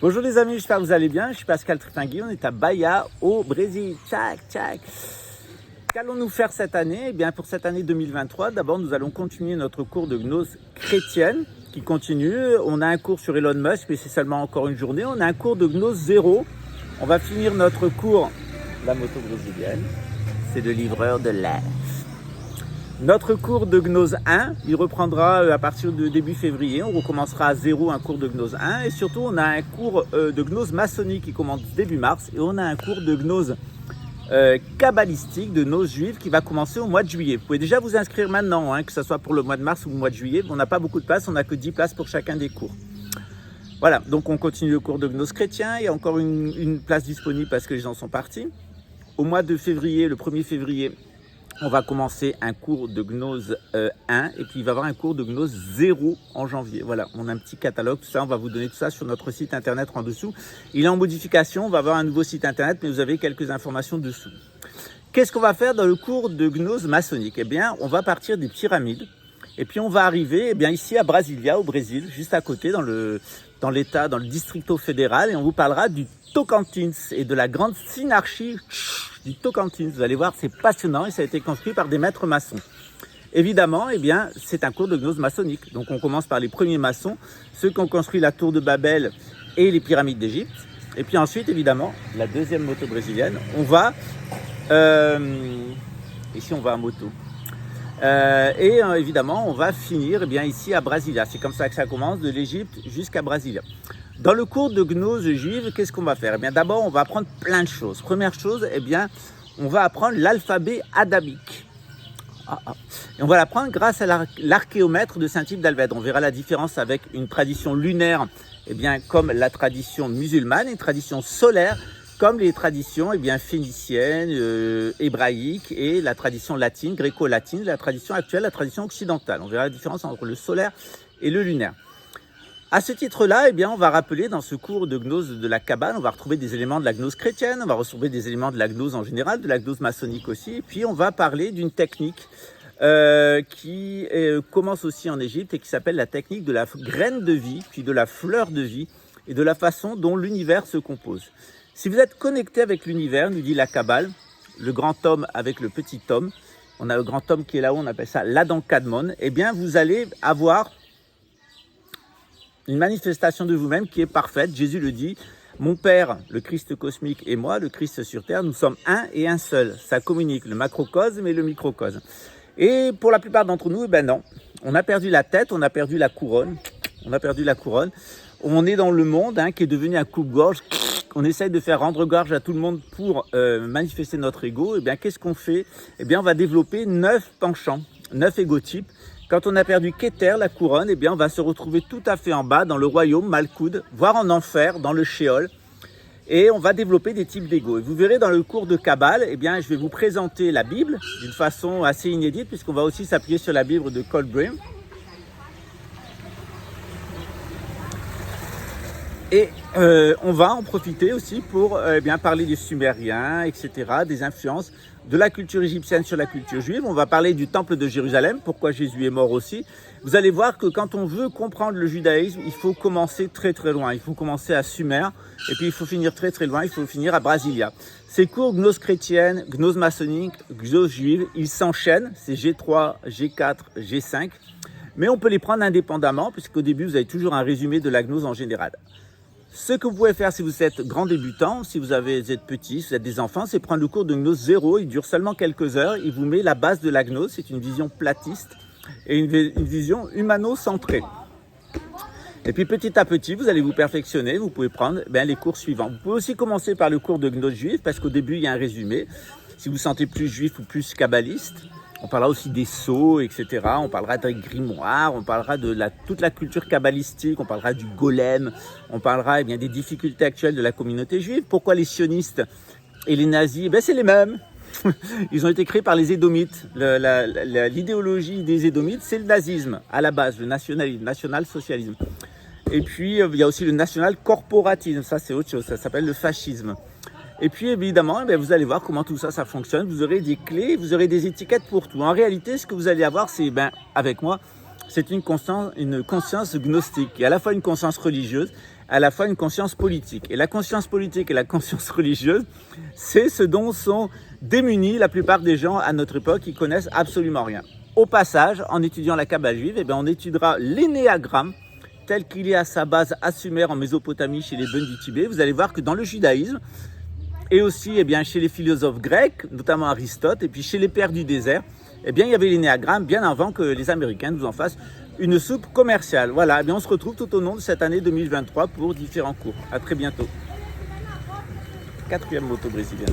Bonjour les amis, j'espère que vous allez bien. Je suis Pascal Trifingui, on est à Bahia au Brésil. Tchac, tchac. Qu'allons-nous faire cette année? Eh bien, pour cette année 2023, d'abord nous allons continuer notre cours de gnose chrétienne qui continue. On a un cours sur Elon Musk, mais c'est seulement encore une journée. On a un cours de gnose 0. On va finir notre cours, la moto brésilienne, c'est le livreur de l'air. Notre cours de gnose 1, il reprendra à partir de début février. On recommencera à 0 un cours de gnose 1. Et surtout, on a un cours de gnose maçonnique qui commence début mars. Et on a un cours de gnose kabbalistique, de gnose juive qui va commencer au mois de juillet. Vous pouvez déjà vous inscrire maintenant, que ce soit pour le mois de mars ou le mois de juillet. On n'a pas beaucoup de places, on n'a que 10 places pour chacun des cours. Voilà, donc on continue le cours de gnose chrétien. Il y a encore une place disponible parce que les gens sont partis. Au mois de février, le 1er février, on va commencer un cours de gnose 1 et puis il va y avoir un cours de gnose 0 en janvier. Voilà, on a un petit catalogue, tout ça, on va vous donner tout ça sur notre site internet en dessous. Il est en modification, on va avoir un nouveau site internet, mais vous avez quelques informations dessous. Qu'est-ce qu'on va faire dans le cours de gnose maçonnique? Eh bien, on va partir des pyramides et puis on va arriver ici à Brasilia, au Brésil, juste à côté, dans le Distrito fédéral, et on vous parlera du Tocantins et de la grande synarchie du Tocantins. Vous allez voir, c'est passionnant et ça a été construit par des maîtres maçons. Évidemment, c'est un cours de gnose maçonnique. Donc on commence par les premiers maçons, ceux qui ont construit la tour de Babel et les pyramides d'Égypte. Et puis ensuite, évidemment, la deuxième moto brésilienne, on va... ici, on va à moto. Évidemment, on va finir ici à Brasilia. C'est comme ça que ça commence, de l'Égypte jusqu'à Brasilia. Dans le cours de gnose juive, qu'est-ce qu'on va faire? D'abord, on va apprendre plein de choses. Première chose, on va apprendre l'alphabet adamique. Et on va l'apprendre grâce à l'archéomètre de Saint-Yves d'Alvède. On verra la différence avec une tradition lunaire, comme la tradition musulmane, et une tradition solaire, comme les traditions phéniciennes, hébraïques et la tradition latine, gréco-latine, la tradition actuelle, la tradition occidentale. On verra la différence entre le solaire et le lunaire. À ce titre-là, on va rappeler dans ce cours de gnose de la Kabbale, on va retrouver des éléments de la gnose chrétienne, on va retrouver des éléments de la gnose en général, de la gnose maçonnique aussi, et puis on va parler d'une technique qui commence aussi en Égypte et qui s'appelle la technique de la graine de vie, puis de la fleur de vie, et de la façon dont l'univers se compose. Si vous êtes connecté avec l'univers, nous dit la Kabbale, le grand homme avec le petit homme, on a le grand homme qui est là-haut, on appelle ça l'Adam Kadmon, vous allez avoir une manifestation de vous-même qui est parfaite. Jésus le dit, mon Père, le Christ cosmique et moi, le Christ sur terre, nous sommes un et un seul. Ça communique le macrocosme et le microcosme. Et pour la plupart d'entre nous, non. On a perdu la tête, on a perdu la couronne. On est dans le monde qui est devenu un coupe-gorge. On essaye de faire rendre gorge à tout le monde pour manifester notre ego. Qu'est-ce qu'on fait? On va développer 9 penchants, 9 égotypes. Quand on a perdu Keter, la couronne, on va se retrouver tout à fait en bas, dans le royaume, Malkoud, voire en enfer, dans le Sheol. Et on va développer des types d'ego. Et vous verrez dans le cours de Kabbale, je vais vous présenter la Bible d'une façon assez inédite, puisqu'on va aussi s'appuyer sur la Bible de Colbrim. Et on va en profiter aussi pour parler des Sumériens, etc., des influences de la culture égyptienne sur la culture juive. On va parler du temple de Jérusalem, pourquoi Jésus est mort aussi. Vous allez voir que quand on veut comprendre le judaïsme, il faut commencer très très loin. Il faut commencer à Sumer, et puis il faut finir très très loin, il faut finir à Brasilia. Ces cours gnose chrétienne, gnose maçonnique, gnose juive, ils s'enchaînent, c'est G3, G4, G5. Mais on peut les prendre indépendamment, puisqu'au début, vous avez toujours un résumé de la gnose en général. Ce que vous pouvez faire si vous êtes grand débutant, si vous êtes petit, si vous êtes des enfants, c'est prendre le cours de gnose 0. Il dure seulement quelques heures. Il vous met la base de la gnose. C'est une vision platiste et une vision humano-centrée. Et puis petit à petit, vous allez vous perfectionner. Vous pouvez prendre les cours suivants. Vous pouvez aussi commencer par le cours de gnose juive parce qu'au début, il y a un résumé. Si vous vous sentez plus juif ou plus kabbaliste, on parlera aussi des sceaux, etc. On parlera des grimoires, on parlera de toute la culture kabbalistique, on parlera du golem, on parlera des difficultés actuelles de la communauté juive. Pourquoi les sionistes et les nazis? C'est les mêmes. Ils ont été créés par les Édomites. L'idéologie des Édomites, c'est le nazisme à la base, le nationalisme, national-socialisme. Et puis, il y a aussi le national-corporatisme. Ça, c'est autre chose. Ça s'appelle le fascisme. Et puis évidemment, vous allez voir comment tout ça, ça fonctionne. Vous aurez des clés, vous aurez des étiquettes pour tout. En réalité, ce que vous allez avoir, c'est, avec moi, c'est une conscience gnostique. Et à la fois une conscience religieuse à la fois une conscience politique. Et la conscience politique et la conscience religieuse, c'est ce dont sont démunis la plupart des gens à notre époque qui connaissent absolument rien. Au passage, en étudiant la Kabbale juive, on étudiera l'énéagramme tel qu'il est à sa base à Sumer en Mésopotamie chez les Bun du Tibet. Vous allez voir que dans le judaïsme, et aussi chez les philosophes grecs, notamment Aristote, et puis chez les pères du désert, il y avait l'énéagramme bien avant que les Américains nous en fassent une soupe commerciale. Voilà, on se retrouve tout au long de cette année 2023 pour différents cours. À très bientôt. 4e moto brésilien.